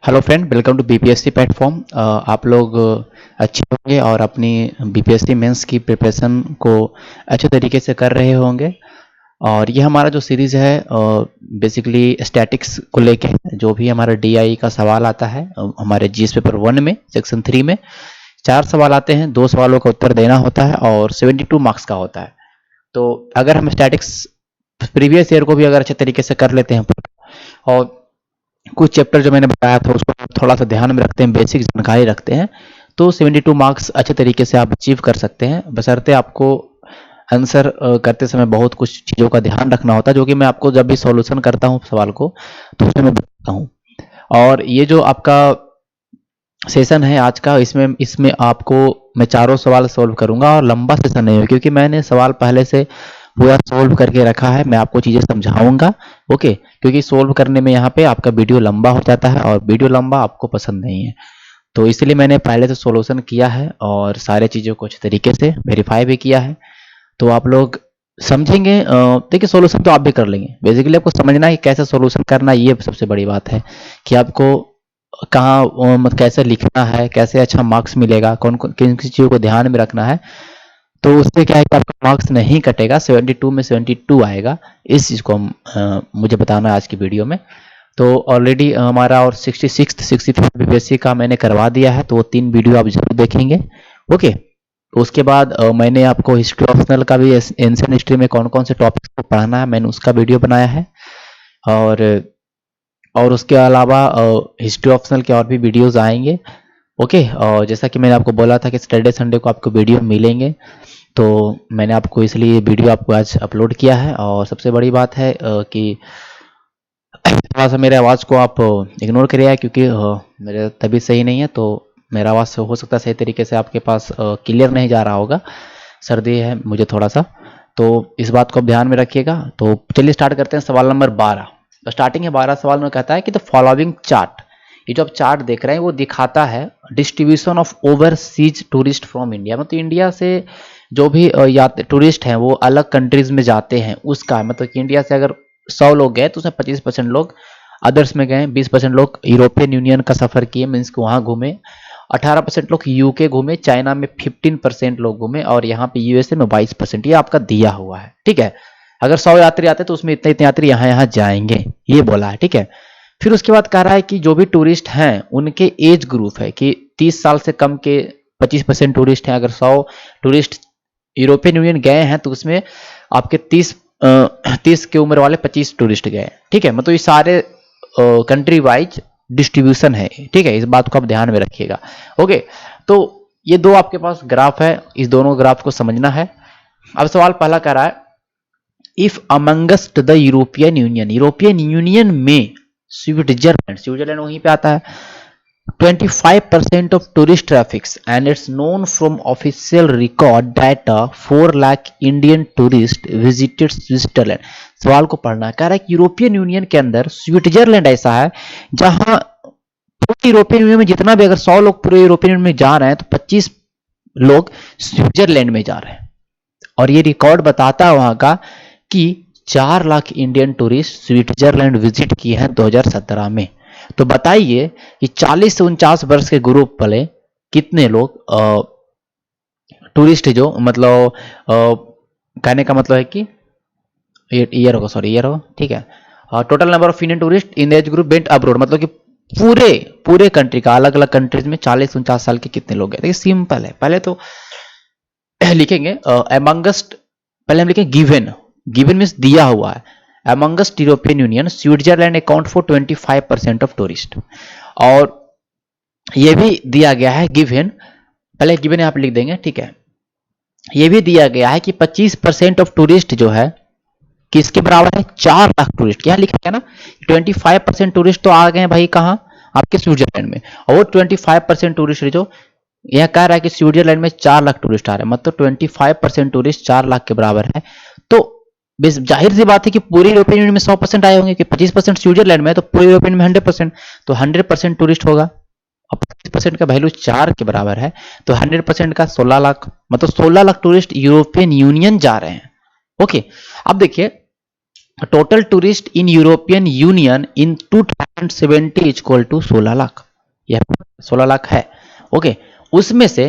Hello friend, welcome to BPSC platform. आप लोग अच्छे होंगे और अपनी बीपीएससी मेंस की प्रिपरेशन को अच्छे तरीके से कर रहे होंगे। और ये हमारा जो सीरीज़ है बेसिकली स्टैटिक्स को लेके है। जो भी हमारा डीआई का सवाल आता है हमारे जीएस पेपर 1 में सेक्शन 3 में 4 सवाल आते हैं, 2 सवालों का उत्तर देना होता है और 72 मार्क्स का होता है। तो अगर हम स्टैटिक्स प्रीवियस ईयर को भी अगर अच्छे तरीके से कर लेते हैं और कुछ चैप्टर जो मैंने बताया था उसको थोड़ा सा ध्यान में रखते हैं, बेसिक जानकारी रखते हैं, तो 72 मार्क्स अच्छे तरीके से आप अचीव कर सकते हैं। बशर्ते आपको आंसर करते समय बहुत कुछ चीज़ों का ध्यान रखना होता है, जो कि मैं आपको जब भी सॉल्यूशन करता हूँ सवाल को तो उसमें मैं बताता हूँ। और ये जो आपका सेशन है आज का, इसमें इसमें आपको मैं चारों सवाल सॉल्व करूंगा और लंबा सेशन नहीं है, क्योंकि मैंने सवाल पहले से पूरा सोल्व करके रखा है। मैं आपको चीज़ें समझाऊंगा, ओके, क्योंकि सोल्व करने में यहाँ पे आपका वीडियो लंबा हो जाता है और वीडियो लंबा आपको पसंद नहीं है। तो इसलिए मैंने पहले से सॉल्यूशन किया है और सारे चीज़ों को अच्छे तरीके से वेरीफाई भी किया है, तो आप लोग समझेंगे। देखिए, सॉल्यूशन तो आप भी कर लेंगे, बेसिकली आपको समझना है कि कैसे सॉल्यूशन करना, ये सबसे बड़ी बात है कि आपको कहाँ मतलब कैसे लिखना है, कैसे अच्छा मार्क्स मिलेगा, कौन कौन किन किन चीज़ों को ध्यान में रखना है। तो उससे क्या है कि आपका मार्क्स नहीं कटेगा, 72 में 72 आएगा। इस चीज़ को मुझे बताना है आज की वीडियो में। तो ऑलरेडी हमारा और 65 बीपीएससी का मैंने करवा दिया है, तो वो 3 वीडियो आप जरूर देखेंगे, ओके। उसके बाद मैंने आपको हिस्ट्री ऑप्शनल का भी, एंशिएंट हिस्ट्री में कौन कौन से टॉपिक्स को पढ़ना है, मैंने उसका वीडियो बनाया है। और उसके अलावा हिस्ट्री ऑप्शनल के और भी वीडियोज़ आएंगे, ओके। और जैसा कि मैंने आपको बोला था कि सैटरडे संडे को आपको वीडियो मिलेंगे, तो मैंने आपको इसलिए वीडियो आपको आज अपलोड किया है। और सबसे बड़ी बात है कि थोड़ा सा मेरे आवाज़ को आप इग्नोर करिए, क्योंकि मेरा तबीयत सही नहीं है, तो मेरा आवाज़ हो सकता है सही तरीके से आपके पास क्लियर नहीं जा रहा होगा। सर्दी है मुझे थोड़ा सा, तो इस बात को आप ध्यान में रखिएगा। तो चलिए स्टार्ट करते हैं। सवाल नंबर 12, तो स्टार्टिंग है 12 सवाल में कहता है कि द फॉलोइंग चार्ट, ये जो आप चार्ट देख रहे हैं वो दिखाता है distribution of overseas tourist from India. मतलब इंडिया से जो भी टूरिस्ट हैं वो अलग कंट्रीज में जाते हैं, उसका मतलब कि इंडिया से अगर 100 लोग गए तो उसमें 25% लोग अदर्स में गए, 20% लोग यूरोपियन यूनियन का सफ़र किए, मीन्स कि वहाँ घूमे, 18% लोग यूके घूमे, चाइना में 15% लोग घूमे और यहाँ पे यूएसए में 22%। ये आपका दिया हुआ है, ठीक है। अगर 100 यात्री आते तो उसमें इतने इतने यात्री यहाँ यहाँ जाएंगे, ये बोला है, ठीक है। फिर उसके बाद कह रहा है कि जो भी टूरिस्ट हैं उनके एज ग्रुप है कि 30 साल से कम के 25% टूरिस्ट हैं। अगर 100 टूरिस्ट यूरोपियन यूनियन गए हैं तो उसमें आपके 30 की उम्र वाले 25 टूरिस्ट गए, ठीक है। मतलब ये सारे कंट्री वाइज डिस्ट्रीब्यूशन है, ठीक है। इस बात को आप ध्यान में रखिएगा, ओके। तो ये दो आपके पास ग्राफ है, इस दोनों ग्राफ को समझना है। अब सवाल पहला कह रहा है, if amongst the European union में स्विट्जरलैंड वहीं पे आता है, 25% of tourist traffics, and it's known from official record data 4 lakh Indian tourists visited Switzerland। सवाल को पढ़ना है, कह रहा है कि यूरोपियन यूनियन के अंदर स्विट्जरलैंड ऐसा है जहां पूरे यूरोपियन यूनियन में जितना भी, अगर 100 लोग पूरे यूरोपियन यूनियन में जा रहे हैं तो 25 लोग स्विट्जरलैंड में जा रहे हैं। और ये रिकॉर्ड बताता है वहां का कि 4 lakh Indian tourist Switzerland visit किए हैं 2017 में। तो बताइए कि 40 से 49 वर्ष के ग्रुप वाले कितने लोग टूरिस्ट, जो मतलब कहने का मतलब है कि ईयर होगा, सॉरी ईयर होगा, ठीक है। Total number of Indian tourist in age group went abroad, मतलब कि पूरे कंट्री का, अलग अलग कंट्रीज में 40-49 साल के कितने लोग गए। देखिए सिंपल है, पहले तो लिखेंगे अमंगस्ट, पहले हम लिखेंगे गिवन मीन्स दिया हुआ है। Amongst European union Switzerland account for 25% of tourist. और ये भी दिया गया है गिवन, पहले गिवन यहाँ पे लिख देंगे, ठीक है। ये भी दिया गया है कि 25% ऑफ टूरिस्ट जो है किसके बराबर है, 4 लाख टूरिस्ट। यहाँ लिखा है ना, 25% टूरिस्ट तो आ गए भाई कहाँ, आपके स्विट्जरलैंड में। और वो 25% टूरिस्ट जो यह कह रहा है कि स्विट्जरलैंड में 4 लाख टूरिस्ट आ रहे हैं, मतलब 25% टूरिस्ट 4 लाख के बराबर है। तो जाहिर सी बात है कि पूरे यूरोपियन यूनियन में 100% आए होंगे, कि 25% स्विट्जरलैंड में, तो पूरे यूरोपियन में 100%, तो 100% टूरिस्ट होगा। और 25% का वैल्यू 4 के बराबर है, तो 100% का 16 लाख, मतलब 16 लाख टूरिस्ट यूरोपियन यूनियन जा रहे हैं, ओके। अब देखिए total tourist in European union in 2070 equal to 16 lakh, यह 16 लाख है। ओके, उसमें से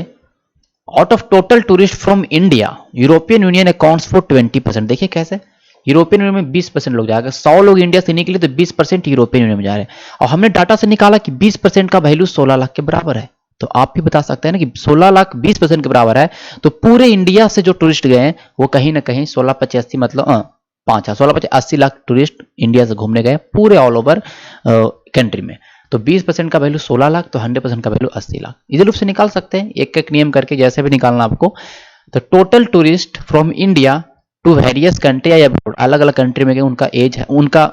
out of total tourist from India European union accounts for 20%। देखिए कैसे, यूरोपियन यूनियन में 20% लोग जाएगा, 100 लोग इंडिया से निकले तो 20% यूरोपियन यूनियन में जा रहे हैं। और हमने डाटा से निकाला कि 20% का वैल्यू 16 लाख के बराबर है। तो आप भी बता सकते हैं ना कि 16 लाख 20% के बराबर है, तो पूरे इंडिया से जो टूरिस्ट गए हैं वो कहीं ना कहीं 16-85 मतलब 16-80 लाख टूरिस्ट इंडिया से घूमने गए पूरे ऑल ओवर कंट्री में। तो 20% का वैल्यू 16 लाख, तो 100% का वैल्यू 80 लाख। इसी रूप से निकाल सकते हैं, एक एक नियम करके जैसे भी निकालना आपको। तो total tourist from India to various country या अलग अलग कंट्री में गए, उनका एज है, उनका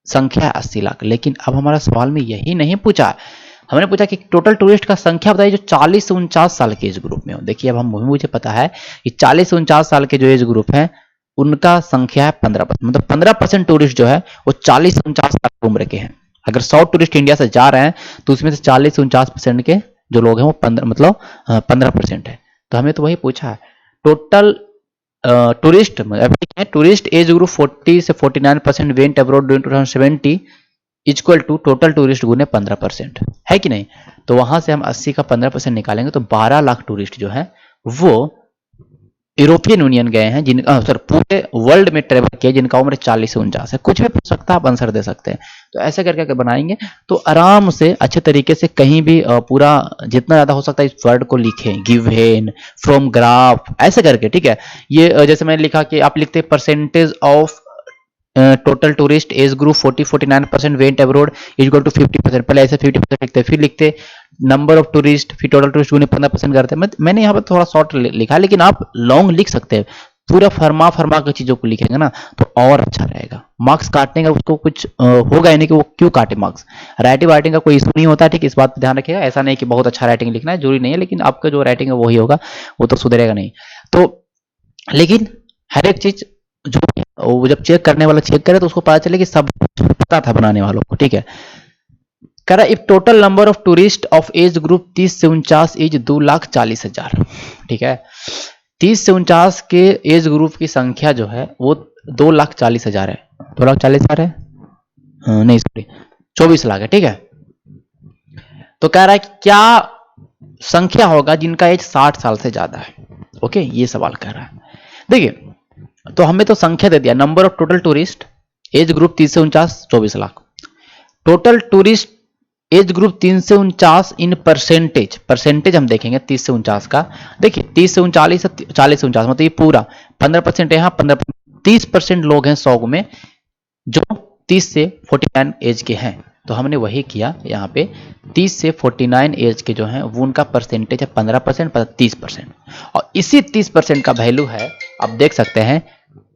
संख्या है 80 लाख। लेकिन अब हमारा सवाल में यही नहीं पूछा, हमने पूछा कि टोटल टूरिस्ट का संख्या बताइए जो 40 से 49 साल के एज ग्रुप में हो। देखिए अब मुझे पता है कि 40 से 49 साल के जो एज ग्रुप है उनका संख्या है 15%, मतलब 15% टूरिस्ट जो है वो 40 से 49 साल की उम्र के हैं। अगर 100 टूरिस्ट इंडिया से जा रहे हैं तो उसमें से 40 से 49% के जो लोग हैं वो 15% है। तो हमें तो वही पूछा है, total tourist tourist age group 40 से 49% went abroad during 2070 equal to total tourist गुने 15%, है कि नहीं। तो वहां से हम 80 का 15% निकालेंगे तो 12 लाख टूरिस्ट जो है वो यूरोपियन यूनियन गए हैं, सर पूरे वर्ल्ड में ट्रेवल किए जिनका उम्र 40 से 49 है। कुछ भी पूछ सकता है, आप आंसर दे सकते हैं। तो ऐसे करके अगर बनाएंगे तो आराम से अच्छे तरीके से कहीं भी पूरा जितना ज्यादा हो सकता है इस वर्ड को लिखें, गिवन, फ्रॉम, ग्राफ, ऐसे करके, ठीक है। ये जैसे मैंने लिखा कि आप लिखते percentage of total tourist age group 40-49% went abroad equal to 50%, पहले ऐसे 50% लिखते, फिर लिखते नंबर ऑफ टूरिस्ट, फिर टोटल टूरिस्ट गुने 15% करते हैं। मैंने यहाँ पर थोड़ा शॉर्ट लिखा, लेकिन आप लॉन्ग लिख सकते हैं, पूरा फरमा के चीजों को लिखेंगे ना तो और अच्छा रहेगा। मार्क्स काटने का उसको कुछ होगा ही नहीं कि वो क्यों काटे मार्क्स। राइटिंग का कोई इशू नहीं होता, ठीक, इस बात पर ध्यान रखिएगा। ऐसा नहीं कि बहुत अच्छा राइटिंग लिखना है, जरूरी नहीं है, लेकिन आपका जो राइटिंग है वही होगा, वो तो सुधरेगा नहीं। तो लेकिन हर एक चीज जो वो जब चेक करने वाला चेक करे तो उसको पता चले कि सब पता था बनाने वालों को, ठीक है। कह रहा if total number of tourist of age group 30 से 49 इज 2,40,000, ठीक है। 30 से 49 के एज ग्रुप की संख्या जो है वो 2,40,000 है। 2,40,000 है, नहीं सॉरी 24 लाख है, ठीक है। तो कह रहा है कि क्या संख्या होगा जिनका एज 60 साल से ज्यादा है। ओके, ये सवाल कह रहा है। देखिए तो हमें तो संख्या दे दिया, number of total tourist age group 30 से 49 24 lakh. Total tourist age group 3 से 49 इन परसेंटेज हम देखेंगे 30 से 49 का। देखिए 30 से 39 40 से 49 मतलब ये पूरा 15% है, यहाँ 30% लोग हैं 100 में जो 30 से 49 एज के हैं। तो हमने वही किया, यहाँ पे 30 से 49 एज के जो हैं वो उनका परसेंटेज है 15%, 30%, और इसी 30% का वैल्यू है, आप देख सकते हैं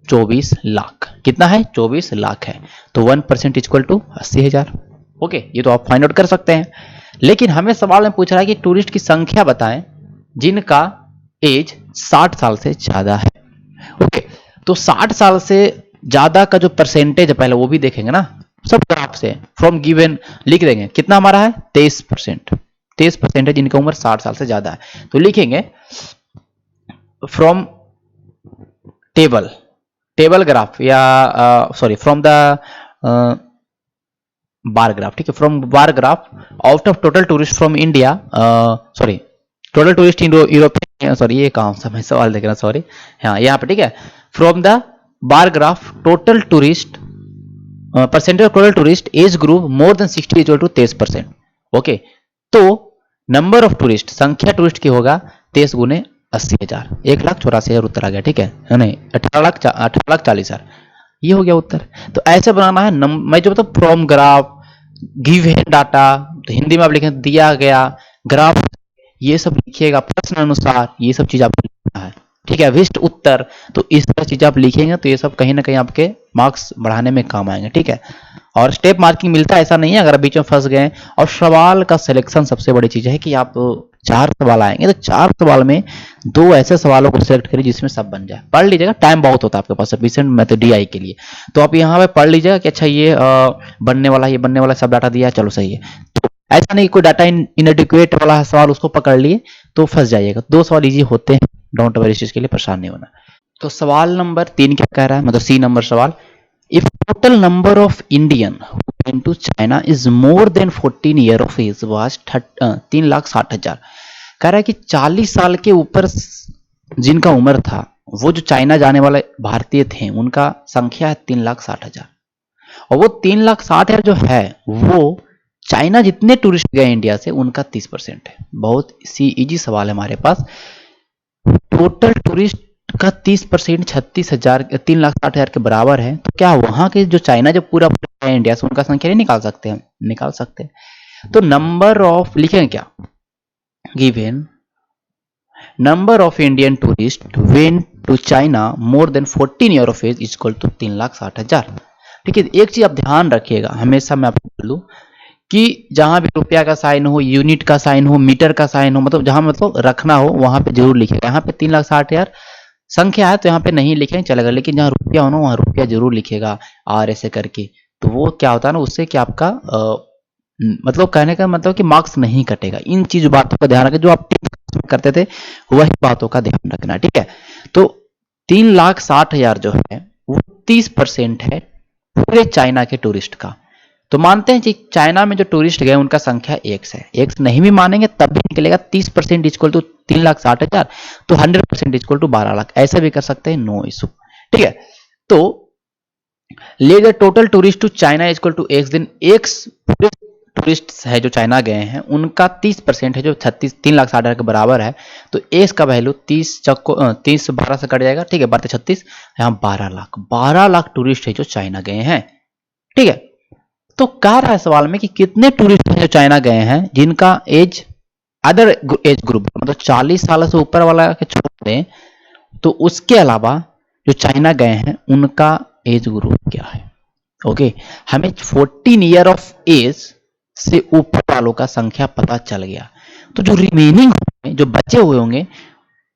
24 लाख। कितना है? 24 लाख है। तो 1% इक्वल टू 80,000। ओके, ये तो आप फाइंड आउट कर सकते हैं। लेकिन हमें सवाल में पूछ रहा है कि टूरिस्ट की संख्या बताएं जिनका एज 60 साल से ज्यादा है। ओके, तो 60 साल से ज्यादा का जो परसेंटेज है पहले वो भी देखेंगे ना, सब ग्राफ से फ्रॉम गिवन लिख देंगे। कितना हमारा है? 23%। 23% है जिनका उम्र 60 साल से ज्यादा है। तो लिखेंगे फ्रॉम टेबल ग्राफ या sorry from the bar graph, ठीक है। From bar graph out of total tourist from India, sorry total tourist in Europe, sorry ये कहाँ सा मैं सवाल देख रहा, सॉरी, हाँ यहाँ पे, ठीक है। From the bar graph total tourist percentage of total tourist age group more than 60 equal to 23%। Okay, तो नंबर ऑफ टूरिस्ट, संख्या टूरिस्ट की होगा 23 गुने 80,000, 1,84,000 उत्तर आ गया, ठीक है। नहीं 18,40,000, ये हो गया उत्तर। तो ऐसे बनाना है। मैं जो मतलब फ्रॉम ग्राफ, गिवन डाटा, तो हिंदी में आप लिखें दिया गया ग्राफ, ये सब लिखिएगा प्रश्न अनुसार, ये सब चीज आपको लिखना है, ठीक है। विशिष्ट उत्तर, तो इस तरह चीज आप लिखेंगे तो ये सब कहीं ना कहीं आपके मार्क्स बढ़ाने में काम आएंगे, ठीक है। और स्टेप मार्किंग मिलता है, ऐसा नहीं है अगर आप बीच में फंस गए। और सवाल का सिलेक्शन सबसे बड़ी चीज है कि आप 4 सवाल आएंगे तो 4 सवाल में 2 ऐसे सवालों को सिलेक्ट करिए जिसमें सब बन जाए। पढ़ लीजिएगा, टाइम बहुत होता है आपके पास सफिशिएंट मेथड DI के लिए, तो आप यहाँ पे पढ़ लीजिएगा कि अच्छा ये बनने वाला, ये बनने वाला, सब डाटा दिया है, चलो सही है। तो ऐसा नहीं कोई डाटा इनएडिक्वेट वाला सवाल उसको पकड़ लिए तो फंस जाइएगा। 2 सवाल इजी होते हैं, डोंट वरी, इस चीज के लिए परेशान नहीं होना। तो सवाल नंबर 3 क्या कह रहा है, मतलब C नंबर सवाल, if total number of Indian who went to China is more than 14 year of age was 3,60,000। कह रहा है कि 40 साल के ऊपर जिनका उम्र था, वो जो चाइना जाने वाले भारतीय थे, उनका संख्या है 3,60,000। और वो 3,60,000 जो है वो चाइना जितने टूरिस्ट गए इंडिया से उनका 30% है। बहुत सी इजी सवाल है हमारे पास। टोटल टूरिस्ट का 30% 36,000 3,60,000 के बराबर है, तो क्या वहां के जो चाइना जो पूरा है इंडिया से, उनका संख्या नहीं निकाल सकते हैं? निकाल सकते हैं। तो नंबर ऑफ लिखेंगे क्या, given number of Indian tourist went to China more than 14 year of age equal to 3,60,000। ठीक है, एक चीज आप ध्यान रखिएगा, हमेशा मैं आपको बोल दूं कि जहां भी रुपया का साइन हो, यूनिट का साइन हो, मीटर का साइन हो, मतलब जहां मतलब रखना हो वहां पे जरूर लिखेगा। यहाँ पे 3,60,000 संख्या है तो यहाँ पे नहीं लिखेंगे चलेगा, लेकिन जहां रुपया हो ना वहां रुपया जरूर लिखेगा आर ऐसे करके। तो वो क्या होता है ना, उससे कि आपका मतलब कहने का मतलब कि मार्क्स नहीं कटेगा। इन चीज बातों का ध्यान रखें, जो आप करते थे वही बातों का ध्यान रखना। ठीक है, तो 3,60,000 जो है वो 30% है पूरे चाइना के टूरिस्ट का। तो मानते हैं कि चाइना में जो टूरिस्ट गए उनका संख्या x है, x नहीं भी मानेंगे तब भी निकलेगा। 30% इक्वल टू 3,60,000, तो 100% इक्वल टू 12 लाख, ऐसा भी कर सकते हैं, नो इशू। ठीक है, तो ले गए total tourist to China equal to x, दिन x पूरे टूरिस्ट है जो चाइना गए हैं उनका 30% है जो 3,60,000 के बराबर है। तो x का वैल्यू 30 12 से कट जाएगा। ठीक है, 36, यहाँ 12 लाख टूरिस्ट है जो चाइना गए हैं। ठीक है, तो कह रहा है सवाल में कि कितने टूरिस्ट हैं जो चाइना गए हैं जिनका एज अदर एज ग्रुप, मतलब 40 साल से ऊपर वाला के छोड़ दें, तो उसके अलावा जो चाइना गए हैं उनका एज ग्रुप क्या है। ओके, हमें 14 ईयर ऑफ एज से ऊपर वालों का संख्या पता चल गया। तो जो रिमेनिंग जो बचे हुए होंगे,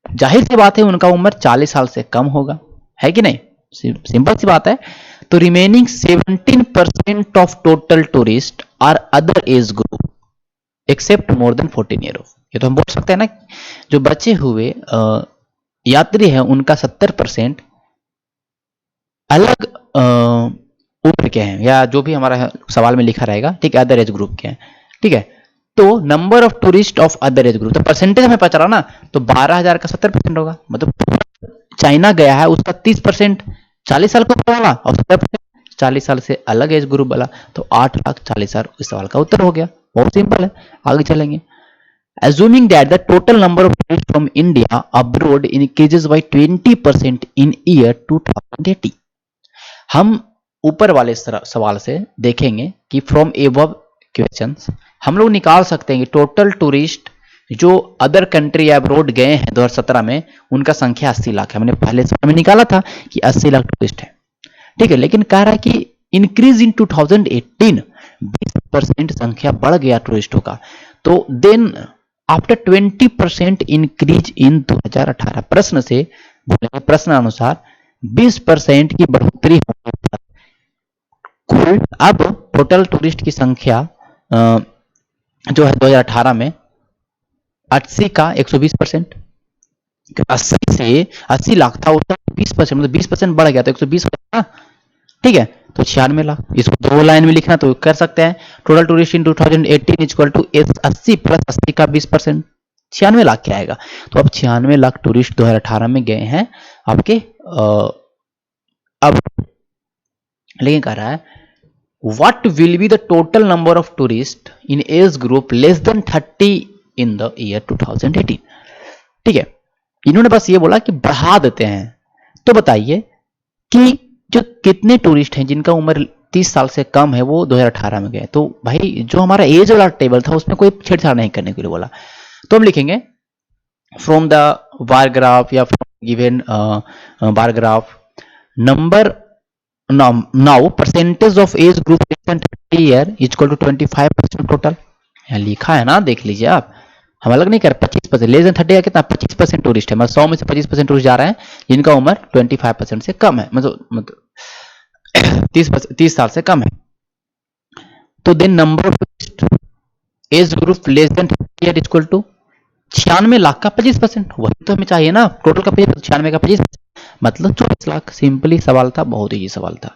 जाहिर सी बात है उनका उम्र 40 साल से कम होगा, है कि नहीं? सिंपल सी बात है। तो remaining 17% of total tourist are other age group except more than 14 year of. ये तो हम बोल सकते हैं ना, जो बचे हुए यात्री हैं उनका 70% अलग उम्र के हैं, या जो भी हमारा सवाल में लिखा रहेगा, ठीक है, अदर एज ग्रुप के हैं। ठीक है, तो number of tourist of other age group, तो परसेंटेज हमें पता चला ना, तो 12,000 का 70% होगा, मतलब चाइना गया है उसका 30% 40 साल का ऊपर वाला और 70% 40 साल से अलग एज ग्रुप वाला, तो 8,40,000 इस सवाल का उत्तर हो गया। बहुत सिंपल है, आगे चलेंगे। Assuming that the total number of tourists from India abroad increases by 20% in year 2080, हम ऊपर वाले सवाल से देखेंगे कि फ्रॉम एबव क्वेश्चंस हम लोग निकाल सकते हैं कि टोटल टूरिस्ट जो अदर कंट्री अब्रोड गए हैं 2017 में उनका संख्या 80 लाख है। हमने पहले सवाल में निकाला था कि 80 लाख टूरिस्ट है। ठीक है, लेकिन कह रहा है कि इंक्रीज इन 2018 20% संख्या बढ़ गया टूरिस्टों का। तो देन आफ्टर 20% इंक्रीज इन 2018, प्रश्न से बोलेंगे, प्रश्न अनुसार 20% की बढ़ोतरी होने पर कुल अब टोटल टूरिस्ट की संख्या जो है 2018 में 80 का 120%, 80 से 80 लाख था उसका 20%, मतलब 20% बढ़ गया तो 120 ना। ठीक है, तो 96 लाख, इसको दो लाइन में लिखना तो कर सकते हैं। Total tourist in 2018 equal to 80 plus 80 का 20%, 96 लाख क्या आएगा। तो अब 96 लाख टूरिस्ट 2018 में गए हैं आपके। अब लेकिन कह रहा है what will be the total number of tourist in as group less than 30 in the year 2018। ठीक है, इन्होंने बस ये बोला कि बढ़ा देते हैं। तो बताइए कि जो कितने टूरिस्ट हैं जिनका उम्र 30 साल से कम है वो 2018 में गए। तो भाई जो हमारा एज वाला टेबल था उसमें कोई छेड़छाड़ नहीं करने के लिए बोला, तो हम लिखेंगे फ्रॉम द बार ग्राफ या from given bar graph number now percentage of age group 30 year equal to 25% total. यहाँ लिखा है ना, देख लीजिए आप, हम अलग नहीं कर। 25% लेस देन 30 कितना 25% टूरिस्ट है, मतलब 100 में से 25% टूरिस्ट जा रहे हैं जिनका उम्र 25% से कम है, मतलब 30 साल से कम है। तो then number of tourist age group less than 30 year equal to 96 lakh का 25%, वही तो हमें चाहिए ना, टोटल का 96 का 25%, मतलब 24 लाख। सिंपली सवाल था, बहुत ही सवाल था।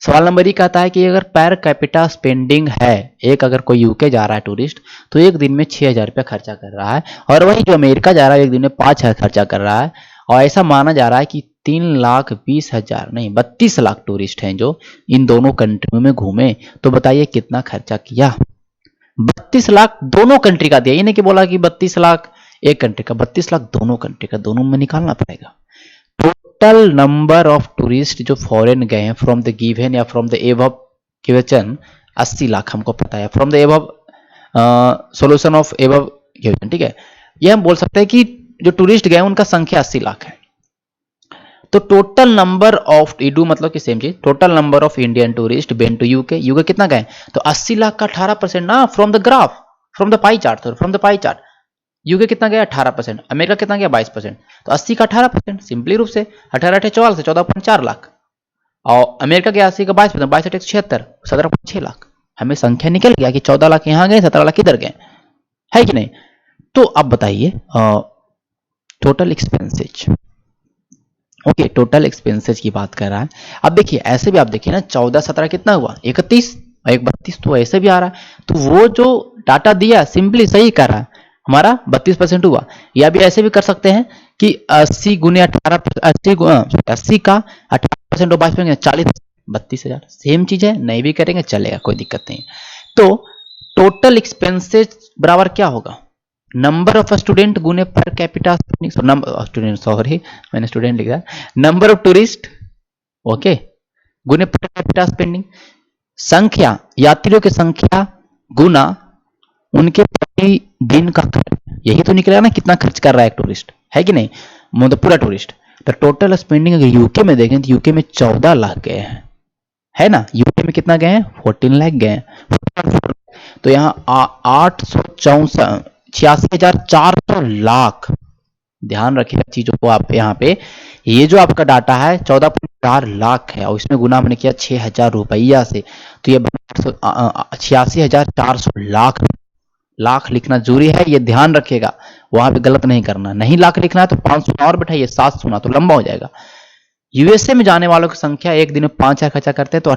सवाल नंबर ये कहता है कि अगर पर कैपिटा स्पेंडिंग है, एक अगर कोई यूके जा रहा है टूरिस्ट तो एक दिन में 6,000 रुपया खर्चा कर रहा है, और वही जो अमेरिका जा रहा है एक दिन में 5,000 खर्चा कर रहा है, और ऐसा माना जा रहा है कि 3,20,000 नहीं 32 लाख टूरिस्ट हैं जो इन दोनों कंट्रियों में घूमे। तो बताइए कितना खर्चा किया? 32 लाख दोनों कंट्री का दिया, ये नहीं कि बोला कि 32 लाख एक कंट्री का, 32 लाख दोनों कंट्री का, दोनों में निकालना पड़ेगा। टोटल नंबर ऑफ टूरिस्ट जो फॉरेन गए हैं फ्रॉम द गिवन या from the above question 80 lakh हमको पता है, from the above solution of above question, ठीक है। ये हम बोल सकते हैं कि जो टूरिस्ट गए उनका संख्या 80 लाख है। तो टोटल नंबर ऑफ इडू मतलब कि सेम चीज, total number of Indian tourist been to UK, UK कितना गए? तो 80 लाख का 18% ना, from the graph, from the pie chart, from the pie chart UK कितना गया? 18%, अमेरिका कितना गया? 22%। तो 80 का 18%, सिंपली रूप से 18 अठे 44 से 14.4 लाख, और अमेरिका के 80 का 22%, 22 अठे 76, 17.6 लाख। हमें संख्या निकल गया कि 14 लाख यहाँ गए, 17 लाख इधर गए, है कि नहीं? तो अब बताइए total expenses, okay, total expenses की बात कर रहा है। अब देखिए ऐसे भी आप देखिए ना, 14 17 कितना हुआ? 31 और 32, तो ऐसे भी आ रहा है। तो वो जो डाटा दिया सिंपली सही कर रहा है, हमारा 32% हुआ। या भी ऐसे भी कर सकते हैं कि 80 गुने 18, 80 का 18% और 22%, 40, 32,000, सेम चीज है, नहीं भी करेंगे चलेगा, कोई दिक्कत नहीं। तो टोटल एक्सपेंसेज बराबर क्या होगा? नंबर ऑफ स्टूडेंट गुने पर कैपिटा स्टूडेंट, सॉरी मैंने स्टूडेंट लिखा, नंबर ऑफ टूरिस्ट, ओके, गुने पर कैपिटा स्पेंडिंग, संख्या यात्रियों की संख्या गुना उनके प्रति दिन का खर्च, यही तो निकलेगा ना कितना खर्च कर रहा है एक टूरिस्ट, है कि नहीं? मतलब पूरा टूरिस्ट। तो टोटल स्पेंडिंग अगर यूके में देखें तो यूके में 14 लाख गए हैं, है ना? यूके में कितना गए हैं? 14 लाख गए हैं। तो यहाँ 86,400 लाख, ध्यान रखिएगा चीजों को आप यहाँ पे। ये जो आपका डाटा है 14.4 लाख है, और इसमें गुना हमने किया 6,000 रुपया से, तो ये 86,400 लाख। लाख लिखना जरूरी है, ये ध्यान रखिएगा, वहां पे गलत नहीं करना। नहीं लाख लिखना है तो 500 और बैठाइए, 700 ना तो लंबा हो जाएगा। यूएसए में जाने वालों की संख्या एक दिन में 5,000 खर्चा करते हैं, तो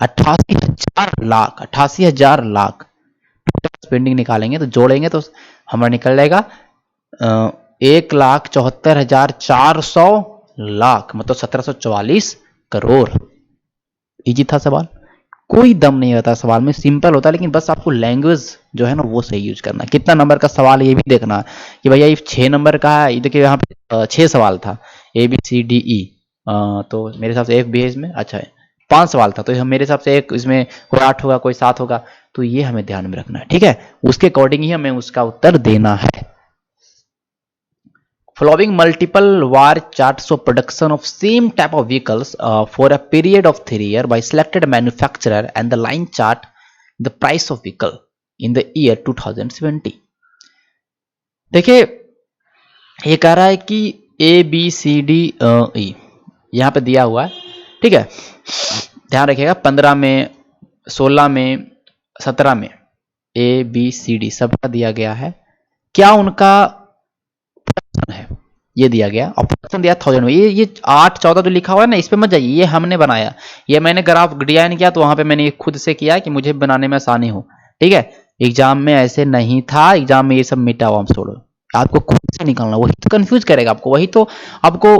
88,000 लाख टोटल स्पेंडिंग निकालेंगे तो जोड़ेंगे तो हमारा निकल जाएगा 1,74,400 लाख, मतलब 1744 करोड़। इजी था सवाल, कोई दम नहीं होता सवाल में, सिंपल होता है, लेकिन बस आपको लैंग्वेज जो है ना वो सही यूज करना है। कितना नंबर का सवाल ये भी देखना कि भैया ये 6 नंबर का है, ये देखिए यहाँ पे 6 सवाल था, ए बी सी डी ई, तो मेरे हिसाब से एफ बी है इसमें, अच्छा है 5 सवाल था, तो मेरे हिसाब से एक इसमें कोई 8 होगा कोई 7 होगा, तो ये हमें ध्यान में रखना है, ठीक है? उसके अकॉर्डिंग ही हमें उसका उत्तर देना है। Following multiple war charts of production of same type of vehicles for a period of 3 years by selected manufacturer and the line chart the price of vehicle in the year 2070। देखिए ये कह रहा है कि ए बी सी डी ई यहाँ पे दिया हुआ है, ठीक है? ध्यान रखिएगा 15 में 16 में 17 में ए बी सी डी सबका दिया गया है, क्या उनका है ये दिया गया, और प्रोडक्शन दिया 1000 में। ये 8 14 जो लिखा हुआ है ना, इस पे मत जाइए, ये हमने बनाया, ये मैंने ग्राफ डिजाइन किया तो वहां पे मैंने खुद से किया कि मुझे बनाने में आसानी हो, ठीक है? एग्जाम में ऐसे नहीं था, एग्जाम में ये सब मिटा हुआ हम छोड़ो, आपको खुद से निकालना, वही तो कंफ्यूज करेगा आपको, वही तो आपको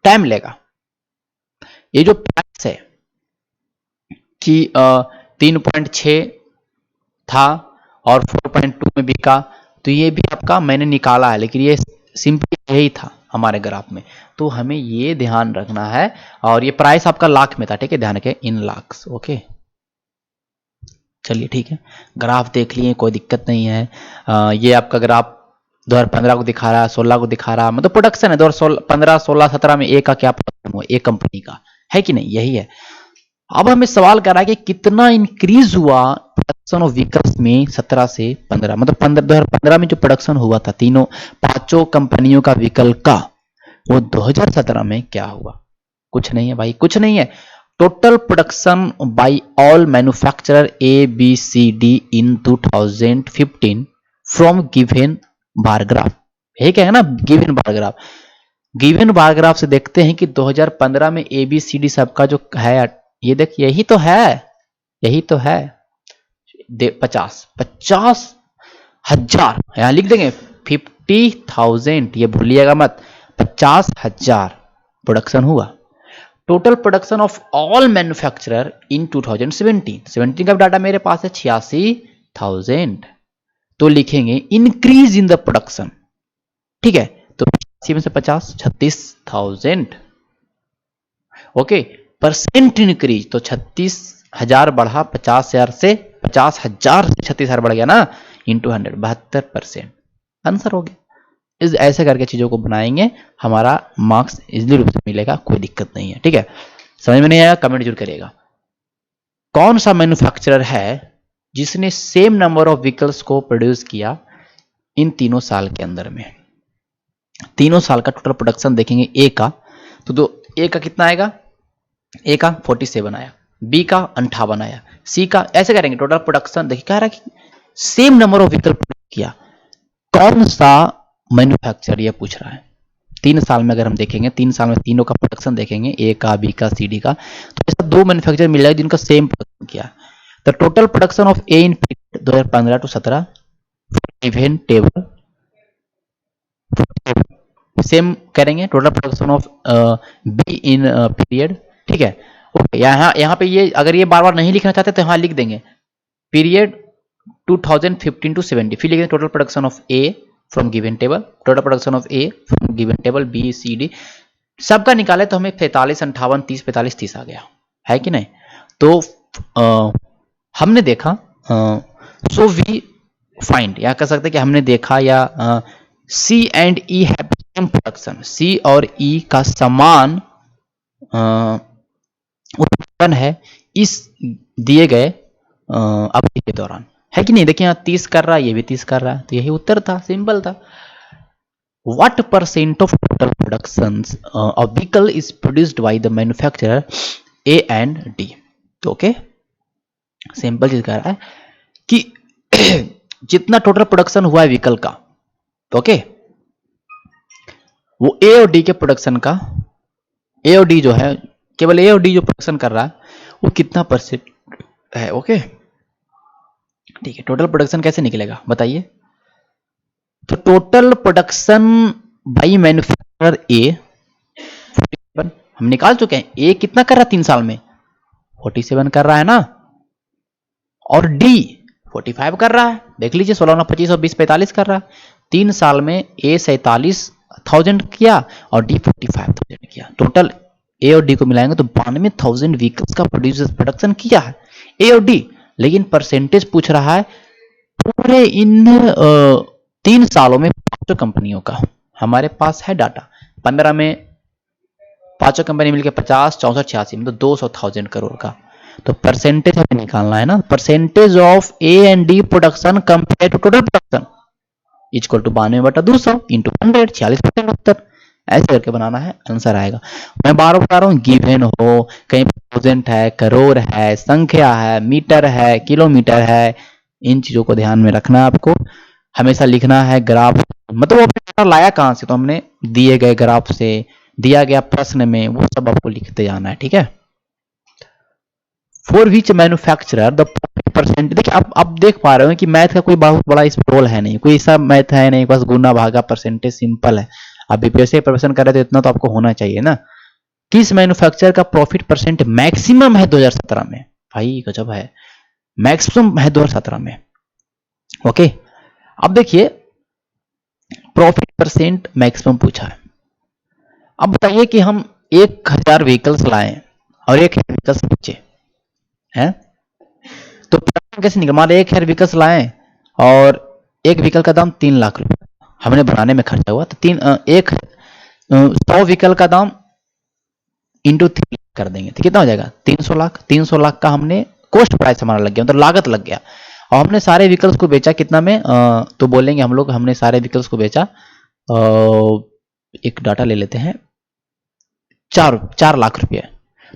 टाइम लेगा। ये जो प्राइस है कि 3.6 था और 4.2 में बिका, तो ये भी आपका मैंने निकाला है, लेकिन ये सिंपली यही था हमारे ग्राफ में, तो हमें ये ध्यान रखना है। और ये प्राइस आपका लाख में था, ठीक है? ध्यान रखें इन लाख्स, ओके चलिए ठीक है, ग्राफ देख लिए, कोई दिक्कत नहीं है। ये आपका ग्राफ 2015 को दिखा रहा है, 16 को दिखा रहा है, मतलब प्रोडक्शन है 2015 16 17 में एक का क्या प्रोडक्शन हुआ, एक कंपनी का, है कि नहीं? यही है। अब हमें सवाल कर रहा है कि कितना इंक्रीज हुआ प्रोडक्शन ऑफ व्हीकल्स में 17 से 15, मतलब 2015 में जो प्रोडक्शन हुआ था तीनों 5 कंपनियों का व्हीकल का, वो 2017 में क्या हुआ? कुछ नहीं है भाई, कुछ नहीं है। Total production by all manufacturer A B C D in 2015 from given bar graph, यही क्या है ना, given bar graph. Given bar graph से देखते हैं कि 2015 में ए बी सी डी सबका जो है ये देख, यही तो है, यही तो है। 50,000 यहां लिख देंगे, 50,000, ये भूलिएगा मत, 50,000 प्रोडक्शन हुआ। Total production of all manufacturer in 2017 का डाटा मेरे पास है 86,000, तो लिखेंगे इंक्रीज इन द प्रोडक्शन, ठीक है, तो 80 में से 50, 36,000। ओके, परसेंट इंक्रीज, तो 36,000 बढ़ा 50,000 से, 50,000 से 36,000 बढ़ गया ना, इंटू 100, 72%। आंसर हो गया। इस ऐसे करके चीजों को बनाएंगे, हमारा मार्क्स इजिली रूप से मिलेगा, कोई दिक्कत नहीं है, ठीक है। समझ में नहीं आया कमेंट जरूर करिएगा। कौन सा मैन्युफैक्चरर है जिसने सेम नंबर ऑफ व्हीकल्स को प्रोड्यूस किया इन तीनों साल के अंदर में? तीनों साल का टोटल प्रोडक्शन देखेंगे ए का, तो ए का कितना आएगा, ए का 47 आया, बी का 58 आया, सी का, ऐसे करेंगे टोटल प्रोडक्शन। देखिए कह रहा है कि same number of vehicle produce किया, कौन सा मैन्युफैक्चरर, ये पूछ रहा है। 3 साल में अगर हम देखेंगे, 3 साल में तीनों का प्रोडक्शन देखेंगे, ए का, बी का, सी डी का, तो ऐसा 2 मैन्युफैक्चरर मिल जाएगा जिनका सेम प्रोडक्शन किया। The total production of A in 2015 to 17 event table, same करेंगे total production of B in period, ठीक है। ओके, यहाँ पे ये अगर ये बार बार नहीं लिखना चाहते तो यहाँ लिख देंगे पीरियड 2015 to 70, फिर लिखेंगे total production of A from given table, total production of A from given table, B C D, सबका निकाले तो हमें 43, 58, 30, 45, 30 आ गया, है कि नहीं। तो हमने देखा, सो वी फाइंड, या कह सकते कि हमने देखा, या C and E have same production, C और ई का समान उत्पादन है इस दिए गए अवधि के दौरान, है कि नहीं। देखिए यहाँ 30 कर रहा है, ये भी 30 कर रहा है, तो यही उत्तर था, सिंपल था। What percent of total productions of vehicle is produced by the manufacturer A and D? तो ओके, सिंपल चीज कह रहा है कि जितना टोटल प्रोडक्शन हुआ है व्हीकल का, ओके, वो ए और डी के प्रोडक्शन का, ए और डी जो है, केवल ए और डी जो प्रोडक्शन कर रहा है वो कितना परसेंट है, ओके, ठीक है। टोटल प्रोडक्शन कैसे निकलेगा बताइए। तो टोटल प्रोडक्शन बाई मैन्युफैक्चरर ए 47 हम निकाल चुके हैं, ए कितना कर रहा है 3 साल में, 47 कर रहा है ना, और डी 45 कर रहा है, देख लीजिए 16 9 25 और 20 45 कर रहा है। 3 साल में ए 47,000 किया और डी 45,000 किया, टोटल ए और डी को मिलाएंगे तो 92,000 व्हीकल्स का प्रोडक्शन किया है ए और डी। लेकिन परसेंटेज पूछ रहा है पूरे इन 3 सालों में 5 कंपनियों का, हमारे पास है डाटा, 15 में 5 कंपनी मिलकर 50, 64, 86 मतलब 200,000 करोड़ का, तो परसेंटेज हमें निकालना है ना, percentage of A and D production compare to total production equal to 92/200 into 100, 46% उत्तर, ऐसे करके बनाना है, आंसर आएगा। मैं बार बता रहा हूँ, गिवन हो, कहीं थाउजेंड है, करोड़ है, संख्या है, मीटर है, किलोमीटर है, इन चीजों को ध्यान में रखना है आपको, हमेशा लिखना है ग्राफ, मतलब वो डाटा लाया कहां से, तो हमने दिए गए ग्राफ से, दिया गया प्रश्न में, वो सब आपको लिखते जाना है, ठीक है। For which manufacturer the percent, देखिए आप देख पा रहे हो कि मैथ का कोई बहुत बड़ा इस रोल है नहीं, कोई ऐसा मैथ है नहीं, बस गुना भागा परसेंटेज सिंपल है। आप बीपीएससी प्रिपरेशन कर रहे थे, इतना तो आपको होना चाहिए ना। किस मैन्युफैक्चरर का प्रॉफिट परसेंट मैक्सिमम है 2017 में, भाई गजब है, मैक्सिमम है 2017 में, ओके। अब देखिए प्रॉफिट परसेंट मैक्सिमम पूछा है, अब बताइए कि हम 1000 व्हीकल्स लाएं और 1000 व्हीकल्स बेचे हैं, तो कैसे निकल, मान 1000 व्हीकल्स लाएं और एक व्हीकल का दाम 3 लाख रुपए हमने बनाने में खर्चा हुआ, तो 100 व्हीकल का दाम इंटू 3 कर देंगे तो कितना हो जाएगा 300 लाख। 300 लाख का हमने कॉस्ट प्राइस हमारा लग गया, मतलब लागत लग गया, और हमने सारे व्हीकल्स को बेचा कितना में, तो बोलेंगे हम लोग हमने सारे व्हीकल्स को बेचा, एक डाटा ले लेते हैं, 4 लाख रुपये,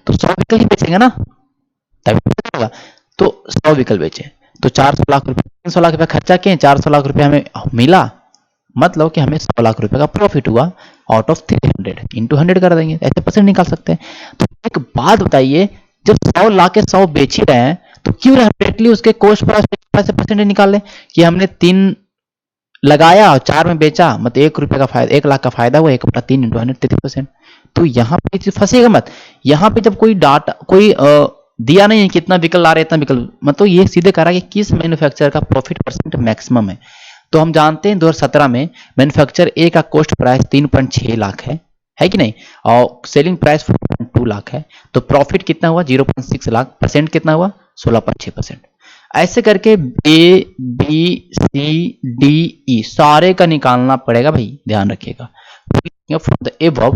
तो 100 व्हीकल ही बेचेंगे ना, तभी होगा, तो 100 व्हीकल बेचे तो 400 लाख रुपए, 300 लाख रुपए खर्चा किए, 400 लाख रुपए हमें मिला, मतलब कि हमें 100 लाख रुपए का प्रॉफिट हुआ आउट ऑफ 300 इंटू 100 कर देंगे, ऐसे परसेंट निकाल सकते हैं। तो एक बात बताइए जब 100 ला के 100 बेच ही रहे हैं तो क्यों डायरेक्टली उसके कॉस्ट प्राइस से परसेंटेज निकाल लें कि हमने 3 लगाया और 4 में बेचा, मतलब 1 रुपये का फायदा, 1 लाख का फायदा हुआ, 1 बटा 3 इंटू 100 तो यहाँ पे चीज फंसेगा मत। यहाँ पे जब कोई डाटा कोई दिया नहीं है कितना व्हीकल ला रहे इतना व्हीकल, मतलब ये सीधे कह रहा है कि किस मैन्युफैक्चरर का प्रॉफिट परसेंट मैक्सिमम है। तो हम जानते हैं 2017 में मैन्युफैक्चरर ए का कॉस्ट प्राइस 3.6 लाख है कि नहीं, और सेलिंग प्राइस 4.2 लाख है, तो प्रॉफिट कितना हुआ 0.6 लाख, परसेंट कितना हुआ 16.6%। ऐसे करके ए बी सी डी ई सारे का निकालना पड़ेगा भाई, ध्यान रखिएगा। फ्रॉम द एबव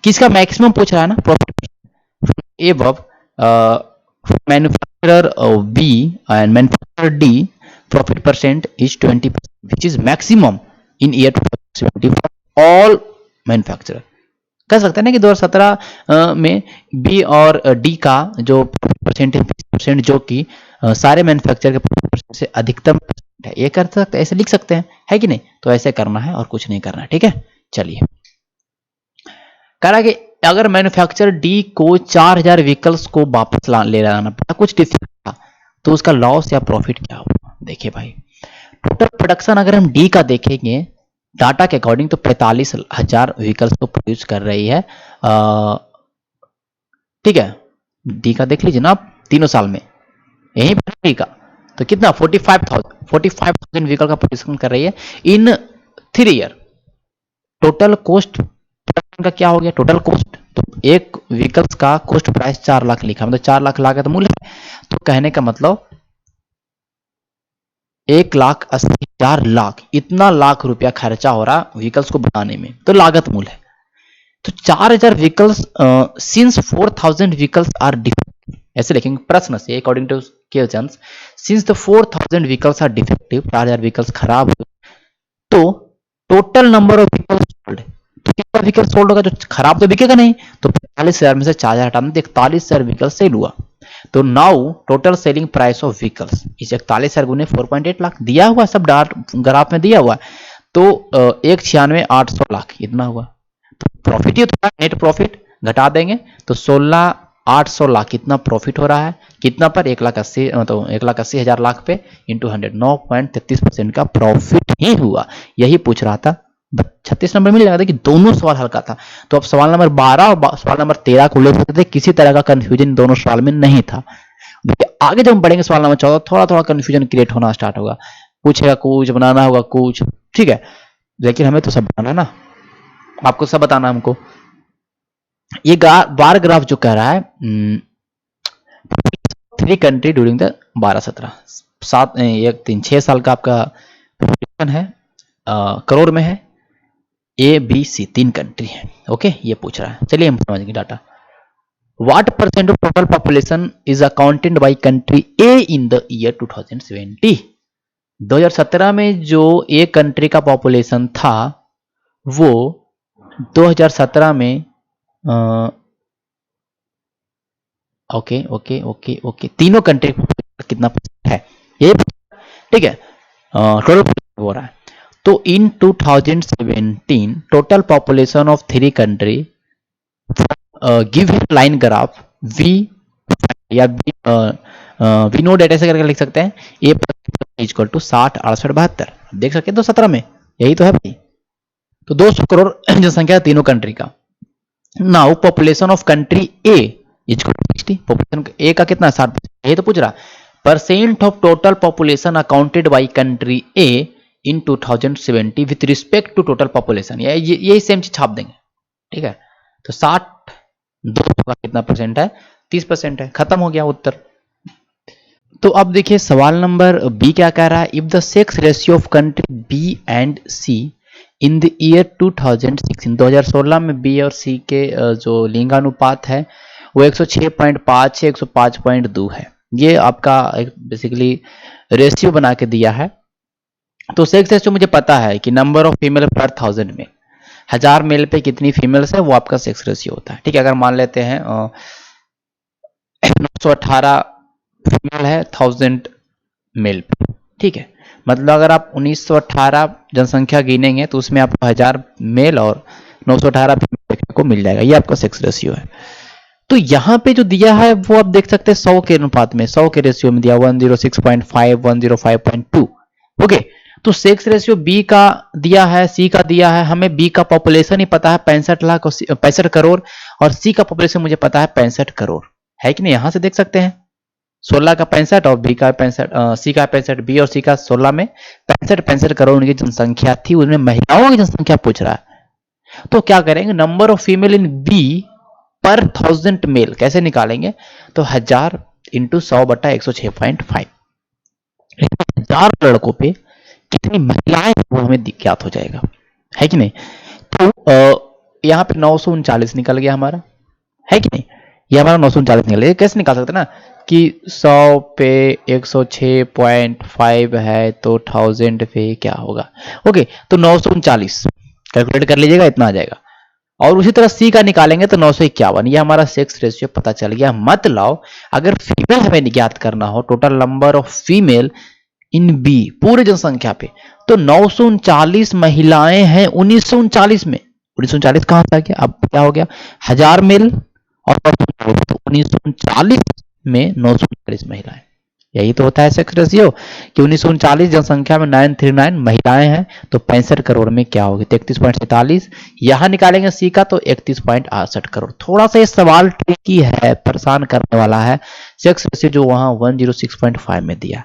किसका मैक्सिमम पूछ रहा है ना, profit above manufacturer B and manufacturer D profit percent is 20%, which is maximum in year 2020 for all manufacturer। कह सकते हैं ना कि 2017 में बी और डी का जो परसेंट है 20%, जो कि सारे मैन्युफैक्चरर के परसेंट से अधिकतम है, ये कर सकते, ऐसे लिख सकते हैं, है कि नहीं। तो ऐसे करना है और कुछ नहीं करना है, ठीक है। चलिए, कह रहा है कि अगर मैन्युफैक्चरर डी को 4000 व्हीकल्स को वापस ले लाना पड़ा, कुछ डिफेक्ट था, तो उसका लॉस या प्रॉफिट क्या होगा। देखिए भाई, टोटल प्रोडक्शन अगर हम डी का देखेंगे डाटा के अकॉर्डिंग तो 45,000 व्हीकल्स को प्रोड्यूस कर रही है, ठीक है। डी का देख लीजिए ना आप, तीनों साल में यही डी का तो कितना 45,000 व्हीकल का प्रोड्यूशन कर रही है इन 3 ईयर। टोटल कॉस्ट प्रोडक्शन का क्या हो गया, टोटल कॉस्ट, तो एक व्हीकल्स का कॉस्ट प्राइस 4 लाख लिखा, मतलब 4 लाख लागत मूल्य है, तो कहने का मतलब 1,80,000 लाख, इतना लाख रुपया खर्चा हो रहा व्हीकल्स को बनाने में, तो लागत मूल्य है। तो 4000 vehicles since 4000 vehicles are defective, ऐसे लिखेंगे प्रश्न से, according to questions, since the 4000 vehicles are defective, 4000 vehicles खराब हुए, तो total number of vehicles sold, तो कितना व्हीकल सोल्ड होगा, जो खराब तो बिकेगा नहीं, तो 45,000 में से 4000 हटाना, 41,000 व्हीकल सेल हुआ। तो now total selling price of vehicles इस 41,000 गुने 4.8 लाख दिया हुआ, सब डार्ट ग्राफ में दिया हुआ, तो 196,800 लाख इतना हुआ। तो प्रॉफिट ही होता है, नेट प्रॉफिट घटा देंगे तो 16,800 लाख इतना प्रॉफिट हो रहा है, कितना पर 1,80,000, मतलब 1,80,000 लाख पे इंटू 100, 9.33% का प्रॉफिट ही हुआ। यही पूछ रहा था, 36 नंबर मिल जाता कि दोनों सवाल हल्का था। तो अब सवाल नंबर 12 और सवाल नंबर 13 को ले सकते थे, किसी तरह का कंफ्यूजन दोनों सवाल में नहीं था। आगे जब हम पढ़ेंगे सवाल नंबर 14 थोड़ा थोड़ा कंफ्यूजन क्रिएट होना स्टार्ट होगा, पूछेगा कुछ, बनाना होगा कुछ, ठीक है, लेकिन हमें तो सब बनाना है ना, आपको सब बताना हमको। ये बार ग्राफ जो कह रहा है 3 कंट्री ड्यूरिंग द 12-17 7 1 3 6 साल का आपका प्रोजेक्शन है, करोड़ में है, ए बी सी 3 कंट्री है, ओके, ये पूछ रहा है। चलिए हम समझेंगे data. What percent of total population is accounted by country A in the year 2070। 2017 में जो ए कंट्री का पॉपुलेशन था वो 2017 में ओके ओके ओके ओके तीनों कंट्री कितना है ये, ठीक है, टोटल हो रहा है। तो in 2017 total population of 3 country, give line graph we या वी नो डेटा से करके लिख सकते हैं, ए इक्वल टू 60 68 72 देख सकते हैं। तो 17 में यही तो है भाई, तो 200 करोड़ जनसंख्या तीनों कंट्री का। Now population of country A equal to 60, population A का कितना 60, ये तो पूछ रहा percent of total population accounted by country A in 2070 with respect to total population, यही सेम चीज छाप देंगे, ठीक है। तो 60 200 का कितना परसेंट है 30% है, खत्म हो गया उत्तर। तो अब देखिए सवाल नंबर बी क्या कह रहा है, if the sex ratio of country B and C in the year 2016, 2016 में बी और सी के जो लिंगानुपात है वो 106.5 है 105.2 है, ये आपका बेसिकली रेशियो बना के दिया है। तो सेक्स रेशियो मुझे पता है कि नंबर ऑफ फीमेल पर 1000 में, 1000 मेल पे कितनी फीमेल्स है वो आपका सेक्स रेशियो होता है, ठीक है। अगर मान लेते हैं 918 फीमेल है 1000 मेल पे, ठीक है, मतलब अगर आप 1918 जनसंख्या गिनेंगे तो उसमें आपको 1000 मेल और 918 फीमेल देखने को मिल जाएगा, ये आपका सेक्स रेशियो है। तो यहाँ पे जो दिया है वो आप देख सकते हैं 100 के अनुपात में, 100 के रेशियो में दिया, 106.5, 105.2। ओके, तो सेक्स रेशियो बी का दिया है, सी का दिया है, हमें बी का पॉपुलेशन ही पता है 65 लाख और 65 करोड़, और सी का पॉपुलेशन मुझे पता है 65 करोड़, है कि नहीं? यहां से देख सकते हैं 16 का 65 और बी का 65, सी का 65, बी और सी का 16 में 65 करोड़ उनकी जनसंख्या थी। उनमें महिलाओं की जनसंख्या पूछ रहा है, तो क्या करेंगे, number of female in B पर 1000 मेल कैसे निकालेंगे, तो 1000 इंटू 100/106.5, 1000 लड़कों पे कितनी महिलाएं वो हमें ज्ञात हो जाएगा, है कि नहीं? तो यहाँ पे 939 निकल गया हमारा, है कि नहीं? ये हमारा 939 निकल गया। कैसे निकाल सकते हैं ना कि 100 पे 106.5 है तो 1000 पे क्या होगा। ओके, तो 939 कैलकुलेट कर लीजिएगा, इतना आ जाएगा। और उसी तरह सी का निकालेंगे तो 951। ये हमारा सेक्स रेशियो पता चल गया। मतलब अगर फीमेल हमें ज्ञात करना हो, total number of female in B पूरे जनसंख्या पे, तो 939 महिलाएं हैं 1939 में। 1939 कहां से आ गया, अब क्या हो गया, 1000 मेल और 1939 में 939 महिलाएं। यही तो होता है सेक्स रेशियो कि 1939 जनसंख्या में 939 महिलाएं हैं, तो 65 करोड़ में क्या होगी, 33.47। यहां निकालेंगे सी का तो 31.68 करोड़। थोड़ा सा ये सवाल ट्रिकी है, परेशान करने वाला है। सेक्स रेशियो जो वहां 106.5 में दिया,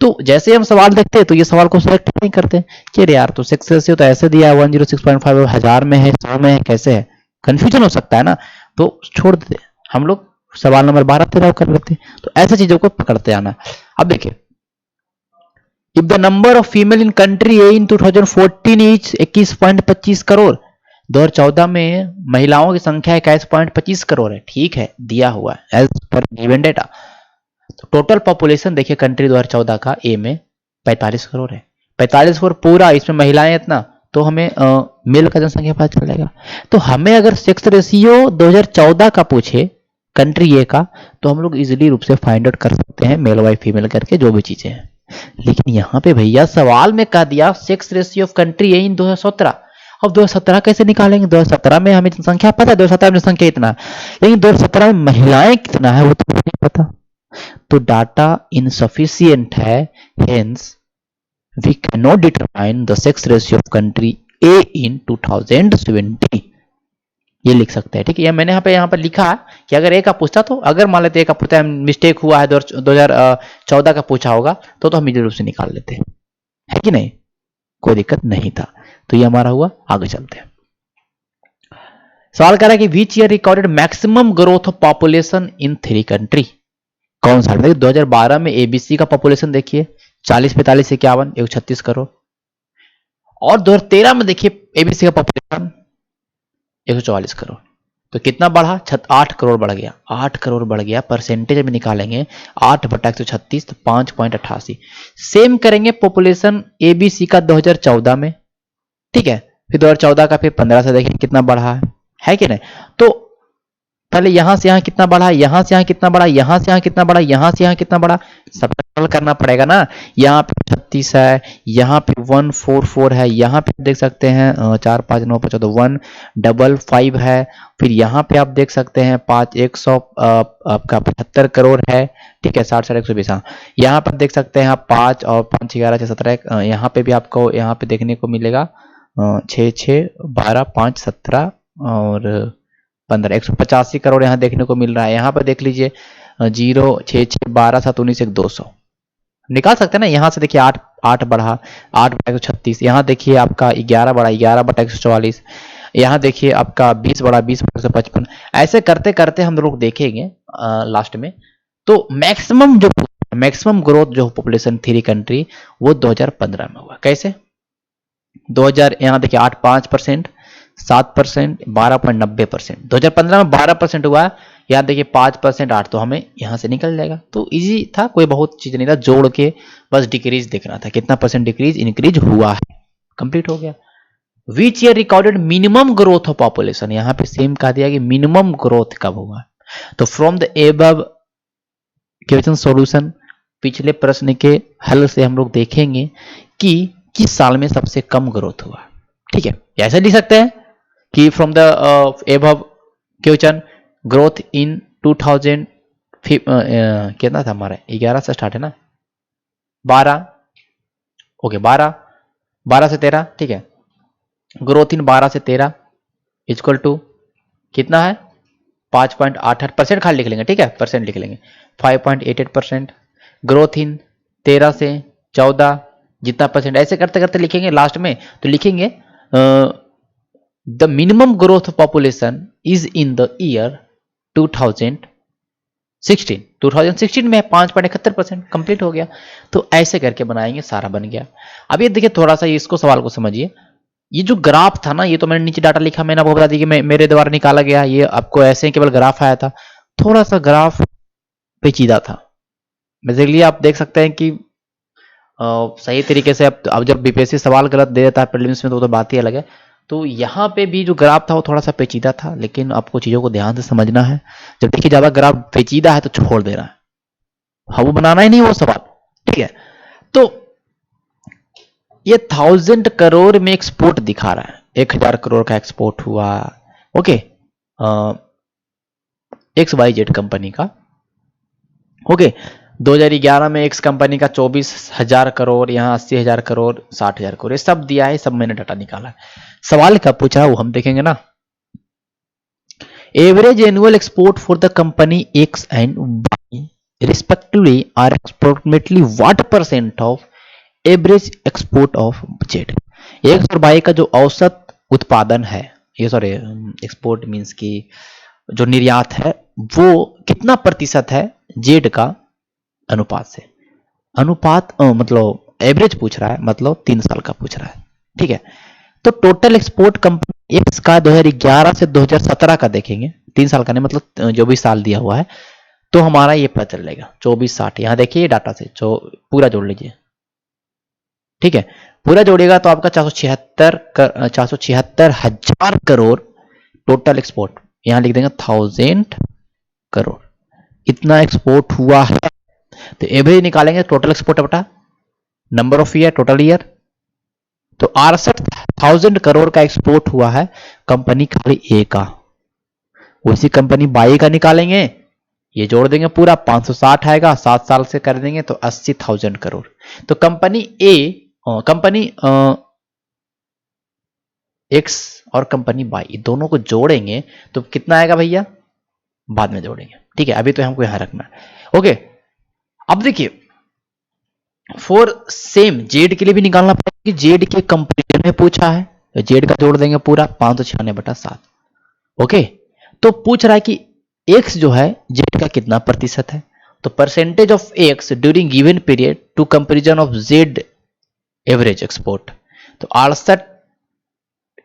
तो जैसे हम सवाल देखते हैं तो ये सवाल को सिलेक्ट नहीं करते कि अरे यार, तो सेक्स रेशियो तो ऐसे दिया है 106.5, 1000 में है, 100 में है, कैसे है, कंफ्यूजन हो सकता है ना, तो छोड़ देते हम लोग, सवाल नंबर 12 13 कर लेते। तो ऐसे चीजों को पकड़ते आना। अब देखिए, if the number of female in country A in 2014 is 21.25 crore, 2014 में महिलाओं की संख्या 21.25 करोड़ है, ठीक है, दिया हुआ है एज पर गिवन डेटा। तो टोटल पॉपुलेशन देखिए कंट्री 2014 का ए में 45 करोड़ है, 45 करोड़ पूरा, इसमें महिलाएं इतना, तो हमें मेल का जनसंख्या पता चलेगा। तो हमें अगर सेक्स रेशियो 2014 का पूछे कंट्री ए का, तो हम लोग इजीली रूप से फाइंड आउट कर सकते हैं मेल बाई फीमेल करके, जो भी चीजें हैं। लेकिन यहाँ पे भैया सवाल में कह दिया sex ratio of country A in 2017। अब 2017 कैसे निकालेंगे, 2017 में हमें जनसंख्या पता है, 2017 में जनसंख्या इतना, लेकिन 2017 में महिलाएं कितना है वो तो नहीं पता, तो डाटा इनसफिशियंट है। Hence we can not determine the sex ratio of country A in 2017। ये लिख सकते हैं, ठीक है। मैंने यहाँ पर लिखा है कि अगर ए का पूछता, तो अगर मान लेते ए का पूछता है, मिस्टेक हुआ है, 2014 का पूछा होगा तो हम इधर रूप से निकाल लेते हैं, है कि नहीं, कोई दिक्कत नहीं था। तो ये हमारा हुआ। आगे चलते हैं। सवाल कर रहा है कि which year recorded maximum growth of population in 3 country. कौन सा? 2012 में एबीसी का पॉपुलेशन देखिए 40, 45, 51, 136 करोड़, और 2013 में देखिए एबीसी का पॉपुलेशन 144 करोड़। तो कितना बढ़ा, 8 करोड़ बढ़ गया, 8 करोड़ बढ़ गया। परसेंटेज में निकालेंगे 8/136 तो 5.88। सेम करेंगे पॉपुलेशन एबीसी का 2014 में, ठीक है, फिर 2014 का फिर 15 से देखें कितना बढ़ा है कि नहीं। तो पहले यहां से यहां कितना बढ़ा, यहां से यहां कितना बढ़ा, यहां से यहां कितना बढ़ा, यहां से यहां कितना बढ़ा, सब टोटल करना पड़ेगा ना। यहाँ पे 36 है, यहाँ पे 144 है, यहाँ पे देख सकते हैं 4 5 9 5 155 है, फिर यहाँ पे आप देख सकते हैं 5 100 आपका 75 करोड़ है, ठीक है, 60 120। हाँ, यहाँ पर देख सकते हैं आप 5 और 5 11 6 17, यहाँ पे भी आपको यहाँ पे देखने को मिलेगा 6 6 12 5 17 और 15, 185 करोड़ यहाँ देखने को मिल रहा है। यहाँ पर देख लीजिए 0 6 6 12 7 19 1 200 निकाल सकते हैं ना। यहाँ से देखिए 8 बढ़ा, 8/136। यहाँ देखिए आपका 11 बढ़ा, 11/144। यहाँ देखिए आपका 20 बढ़ा, 20/155। ऐसे करते करते हम लोग देखेंगे लास्ट में। तो मैक्सिमम ग्रोथ जो पॉपुलेशन 3 कंट्री वो 2015 में हुआ। कैसे? 2000 यहाँ देखिए 8.5%, 7%, 12.90%। 2015 में 12% हुआ, यहाँ देखिए 5%, 8, तो हमें यहाँ से निकल जाएगा। तो इजी था, कोई बहुत चीज नहीं था, जोड़ के बस डिक्रीज देखना था, कितना परसेंट डिक्रीज इंक्रीज हुआ है, कंप्लीट हो गया। Which year recorded minimum growth of population, यहाँ पे सेम कहा दिया कि मिनिमम ग्रोथ कब हुआ। तो from the above question solution, पिछले प्रश्न के हल से हम लोग देखेंगे कि किस साल में सबसे कम ग्रोथ हुआ, ठीक है। ऐसा लिख सकते हैं कि from the above question growth in 2000 कितना था हमारा, 11 से स्टार्ट है ना, 12, ओके 12 से 13, ठीक है। ग्रोथ इन 12 से 13 इक्वल टू कितना है, 5.88% खाली लिख लेंगे, ठीक है, परसेंट लिख लेंगे, 5.88%। ग्रोथ इन 13 से 14 जितना परसेंट, ऐसे करते करते लिखेंगे लास्ट में, तो लिखेंगे the minimum growth population is in the year 2016 में 5.71% कंप्लीट हो गया। तो ऐसे करके बनाएंगे, सारा बन गया। अब ये देखिए थोड़ा सा इसको सवाल को समझिए, ये जो ग्राफ था ना, ये तो मैंने नीचे डाटा लिखा, मैंने आपको बता दी कि मेरे द्वारा निकाला गया, ये आपको ऐसे केवल ग्राफ आया था, थोड़ा सा ग्राफ पेचीदा था। बेसिकली आप देख सकते हैं कि सही तरीके से अब जब बीपीएससी सवाल गलत दे देता है प्रीलिम्स में तो बात ही अलग है। तो यहाँ पे भी जो ग्राफ था वो थोड़ा सा पेचीदा था, लेकिन आपको चीज़ों को ध्यान से समझना है। जब देखिए ज़्यादा ग्राफ पेचीदा है तो छोड़ दे रहा है, हाँ वो बनाना ही नहीं वो सवाल, ठीक है। तो ये 1000 करोड़ में एक्सपोर्ट दिखा रहा है, 1000 करोड़ का एक्सपोर्ट हुआ, ओके, XYZ कंपनी का, ओके। 2011 में एक्स कंपनी का 24,000 करोड़, यहाँ 80,000 करोड़, 60,000 करोड़, ये सब दिया है, सब मैंने डाटा निकाला है। सवाल क्या पूछा वो हम देखेंगे ना। Average annual export for the company X and Y respectively are approximately what percent of average export of Z. X और वाई का जो औसत उत्पादन है, ये सॉरी एक्सपोर्ट मीन्स की जो निर्यात है, वो कितना प्रतिशत है जेड का अनुपात से। अनुपात मतलब एवरेज पूछ रहा है, मतलब 3 साल का पूछ रहा है, ठीक है। तो टोटल एक्सपोर्ट कंपनी एक्स का 2011 से 2017 का देखेंगे, 3 साल का नहीं, मतलब जो भी साल दिया हुआ है, तो हमारा ये पता चलेगा 2460। यहां देखिए डाटा से जो पूरा जोड़ लीजिए, ठीक है, पूरा जोड़ेगा तो आपका 476,000 करोड़ टोटल एक्सपोर्ट, यहां लिख देंगे 1000 करोड़ इतना एक्सपोर्ट हुआ है। तो एवरेज निकालेंगे टोटल एक्सपोर्ट बटा number of year, total year, तो 68,000 करोड़ का एक्सपोर्ट हुआ है कंपनी खाली ए का। उसी कंपनी बाई का निकालेंगे, ये जोड़ देंगे पूरा 560 आएगा, 7 साल से कर देंगे तो 80,000 करोड़। तो कंपनी ए, कंपनी एक्स और कंपनी बाई दोनों को जोड़ेंगे तो कितना आएगा भैया, बाद में जोड़ेंगे, ठीक है, अभी तो हमको यहां रखना है, ओके। अब देखिए फॉर सेम जेड के लिए भी निकालना पड़ेगा कि जेड के कंपेरिजन में पूछा है, तो जेड का जोड़ देंगे पूरा 596/7, ओके। तो पूछ रहा है कि एक्स जो है जेड का कितना प्रतिशत है, तो percentage of X during given period to comparison of Z average export, तो 68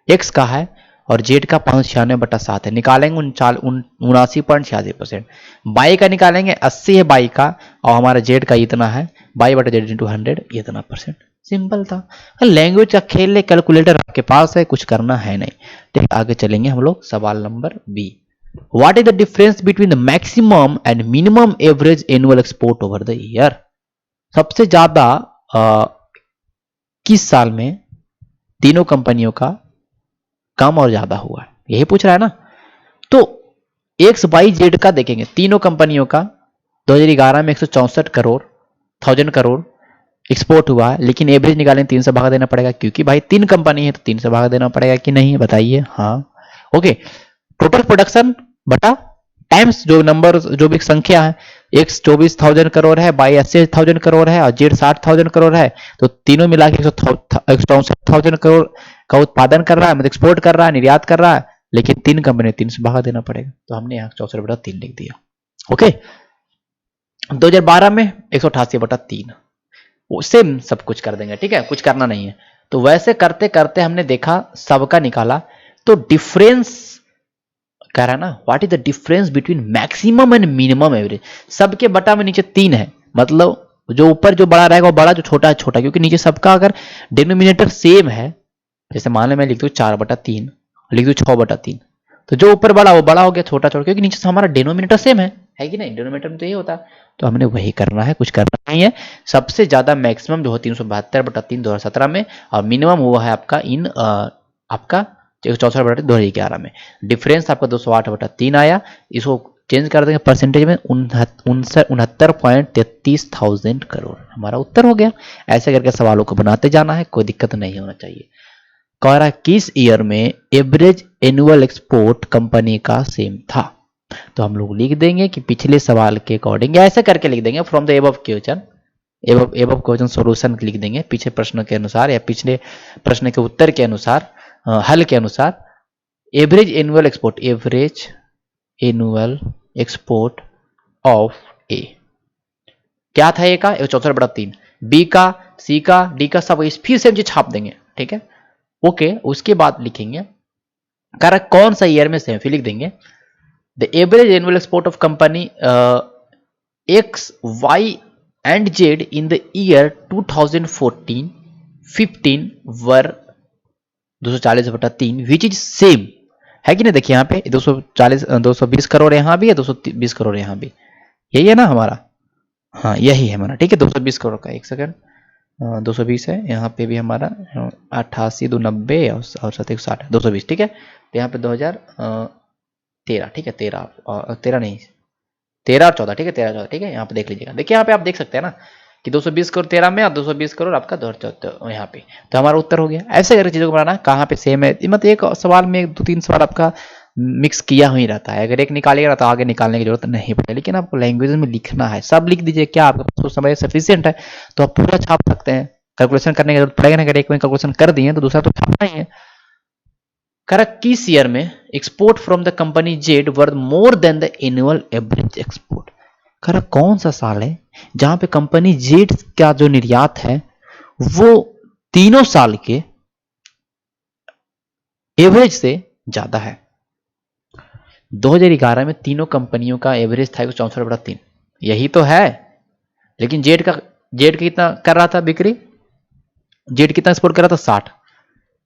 एक्स का है और जेड का 596/7 है, निकालेंगे 79.86%। बाई का निकालेंगे, 80 है बाई का और हमारा जेड का इतना है, बाई बटा जेड इंटू 100 इतना परसेंट। सिंपल था, लैंग्वेज का खेल ले, कैलकुलेटर आपके पास है, कुछ करना है नहीं, ठीक। आगे चलेंगे हम लोग सवाल number B. What is the difference between the maximum and minimum average annual export over the year. सबसे ज्यादा किस साल में तीनों कंपनियों का कम और ज्यादा हुआ है, यही पूछ रहा है ना। तो एक्स वाई जेड का देखेंगे, तीनों कंपनियों का 2011 में 164 करोड़ 1000 करोड़ एक्सपोर्ट हुआ है, लेकिन एवरेज निकालें 3 से भाग देना पड़ेगा, क्योंकि भाई 3 कंपनी है तो 3 से भाग देना पड़ेगा कि नहीं, बताइए। हाँ, ओके। टोटल प्रोडक्शन बटा टाइम्स जो नंबर, जो भी संख्या है, एक्स 24,000 करोड़ है, बाई 80,000 करोड़ है और जेड 60,000 करोड़ है, तो तीनों मिला के 164,000 करोड़ का उत्पादन कर रहा है, मतलब एक्सपोर्ट कर रहा है, निर्यात कर रहा है, लेकिन 3 कंपनी 3 से भागा देना पड़ेगा, तो हमने यहाँ 64/3 लिख दिया, ओके। 2012 में 188/3, सेम सब कुछ कर देंगे, ठीक है, कुछ करना नहीं है। तो वैसे करते करते हमने देखा, सबका निकाला, तो डिफरेंस कह रहा है ना, what is the difference between maximum and minimum average. सबके बटा में नीचे 3 है, मतलब जो ऊपर जो बड़ा रहेगा वो बड़ा, जो छोटा है छोटा, क्योंकि नीचे सबका अगर डिनोमिनेटर सेम है, जैसे मान लो मैं लिख दूं 4/3, लिख दूं 6/3, तो जो ऊपर बड़ा वो बड़ा हो गया, छोटा छोटा, क्योंकि नीचे से हमारा डिनोमिनेटर सेम है कि नहीं, डिनोमिनेटर में तो ये होता है। तो हमने वही करना है, कुछ करना नहीं है। सबसे ज्यादा मैक्सिमम जो है 372/3 2017 में, और मिनिमम हुआ है आपका इन आपका 164 बटा 2011 में डिफरेंस आपका 208/3 आया। इसको चेंज कर देंगे परसेंटेज में 69.33 करोड़, हमारा उत्तर हो गया। ऐसे करके सवालों को बनाते जाना है, कोई दिक्कत नहीं होना चाहिए। कह रहा है किस ईयर में एवरेज एनुअल एक्सपोर्ट कंपनी का सेम था, तो हम लोग लिख देंगे कि पिछले सवाल के अकॉर्डिंग, ऐसे करके लिख देंगे from the above question, above question solution लिख देंगे पिछले प्रश्न के अनुसार या पिछले प्रश्न के उत्तर के अनुसार, हल के अनुसार। Average annual export, average annual export of A क्या था, ए का 164/3, बी का, सी का, डी का, सब फिर सेम चीज छाप देंगे, ठीक है। ओके, उसके बाद लिखेंगे करेक्ट कौन सा ईयर में सेम, फिर लिख देंगे the average annual export of company X Y and Z in the year 2014-15 were 240/3 which is same, है कि नहीं। देखिए यहाँ पे 220 करोड़ यहाँ भी है, 220 करोड़ यहाँ भी, यही है ना हमारा, हाँ यही है हमारा, ठीक है। 220 करोड़ का, एक सेकंड, 220 है यहाँ पे भी हमारा, 88 2 90 और 7 160, 220, ठीक है। तो यहाँ पे 2013, ठीक है, 13 नहीं, 13 और 14, ठीक है, 13 14, ठीक है। यहाँ पे देख लीजिएगा, देखिए यहाँ पे आप देख सकते हैं ना कि 220 करोड़ 13 में और 220 करोड़ आपका 2014 यहाँ पे, तो हमारा उत्तर हो गया। ऐसे करके चीजों को बनाना, कहाँ पे सेम है, मतलब एक सवाल में 2-3 सवाल आपका मिक्स किया ही रहता है, अगर एक निकालिएगा तो आगे निकालने की जरूरत नहीं पड़े, लेकिन आपको लैंग्वेज में लिखना है, सब लिख दीजिए, क्या आपका पास समय सफिशियंट है तो आप पूरा छाप सकते हैं, कैलकुलेशन करने की जरूरत पड़ेगा नहीं, अगर एक में कैलकुलेशन कर दिए तो दूसरा तो छापना ही है। करेक्ट किस ईयर में export from the company Z worth more than the annual average export, correct कौन सा साल है जहां पे कंपनी जेड का जो निर्यात है वो तीनों साल के एवरेज से ज्यादा है। 2011 में तीनों कंपनियों का एवरेज था 164/3, यही तो है। लेकिन जेड का कितना कर रहा था बिक्री, जेड कितना एक्सपोर्ट कर रहा था 60,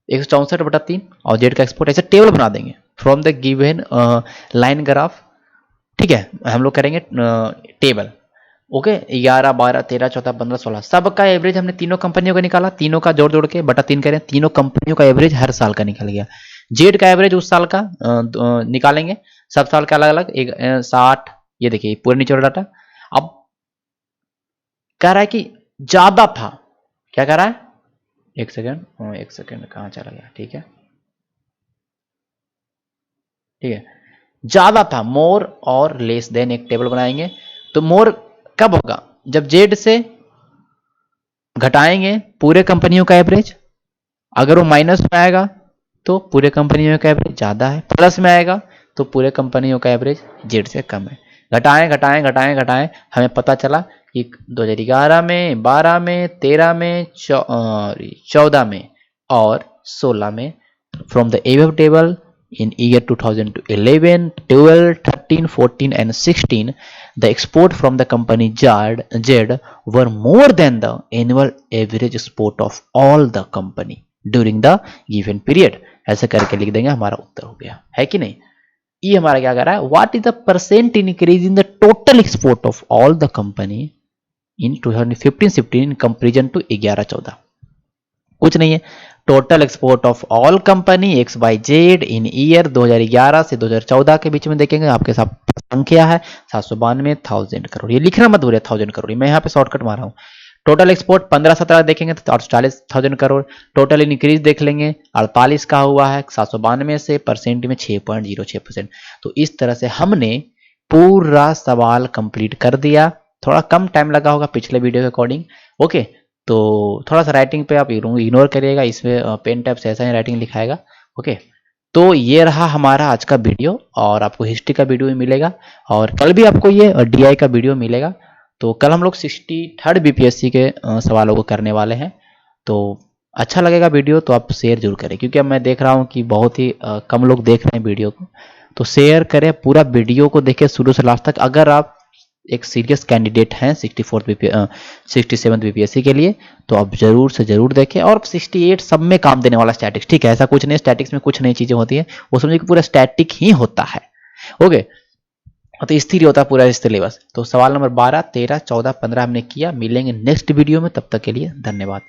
164/3 और जेड का एक्सपोर्ट, ऐसे टेबल बना देंगे from the given line graph, ठीक है। हम लोग करेंगे टेबल, ओके। 11 12 13 14 15 16 सबका एवरेज हमने तीनों कंपनियों का निकाला, तीनों का जोड़ जोड़ के बटा 3 करें, तीनों कंपनियों का एवरेज हर साल का निकल गया। जेड का एवरेज उस साल का निकालेंगे, सब साल का अलग अलग, 60, ये देखिए पूरे नीचे वाला डाटा। अब कह रहा है कि ज्यादा था, क्या कह रहा है, एक सेकंड कहां चला गया, ठीक है, ठीक है, ज्यादा था, मोर और लेस देन, एक टेबल बनाएंगे। तो मोर कब होगा, जब जेड से घटाएंगे पूरे कंपनियों का एवरेज, अगर वो माइनस में आएगा तो पूरे कंपनियों का एवरेज ज्यादा है, प्लस में आएगा तो पूरे कंपनियों का एवरेज जेड से कम है। घटाएं घटाएं घटाएं घटाएं, हमें पता चला कि 2011 में, 12 में, 13 में, 14 में और 16 में from the above table in year 2011, 12, 13, 14 and 16 the export from the company Z were more than the annual average export of all the company during the given period। ऐसे करके लिख देंगे, हमारा उत्तर हो गया, है कि नहीं। ये हमारा क्या कर रहा है, what is the percent increase in the total export of all the company in 2015-16 in comparison to 11-14, कुछ नहीं है, total export of all company X by Z in year 2011 से 2014 के बीच में देखेंगे, आपके साथ संख्या है 792,000 करोड़, ये लिखना मत भूलिए 1000 करोड़, मैं यहाँ पे शॉर्टकट मारा हूँ। टोटल एक्सपोर्ट 15-17 देखेंगे तो 840,000 करोड़, टोटल इंक्रीज देख लेंगे 48 का हुआ है 792 से, परसेंट में 6.06%। तो इस तरह से हमने पूरा सवाल कंप्लीट कर दिया, थोड़ा कम टाइम लगा होगा पिछले वीडियो के अकॉर्डिंग, ओके। तो थोड़ा सा राइटिंग पे आप इग्नोर करिएगा, इसमें पेन टैप से ऐसा ही राइटिंग लिखाएगा, ओके। तो ये रहा हमारा आज का वीडियो, और आपको हिस्ट्री का वीडियो भी मिलेगा, और कल भी आपको ये डीआई का वीडियो मिलेगा। तो कल हम लोग 63rd बीपीएससी के सवालों को करने वाले हैं। तो अच्छा लगेगा वीडियो तो आप शेयर जरूर करें, क्योंकि अब मैं देख रहा हूँ कि बहुत ही कम लोग देख रहे हैं वीडियो को, तो शेयर करें, पूरा वीडियो को देखें शुरू से लास्ट तक। अगर आप एक सीरियस कैंडिडेट हैं 67 बीपीएससी के लिए, तो आप जरूर से जरूर देखें। और 68 सब में काम देने वाला स्टैटिक्स, ठीक है, ऐसा कुछ नहीं, स्टैटिक्स में कुछ नई चीजें होती है, वो समझिए कि पूरा स्टैटिक ही होता है, ओके। तो स्थिर होता है पूरा सिलेबस। तो सवाल नंबर 12, 13, 14, 15 हमने किया। मिलेंगे नेक्स्ट वीडियो में, तब तक के लिए धन्यवाद।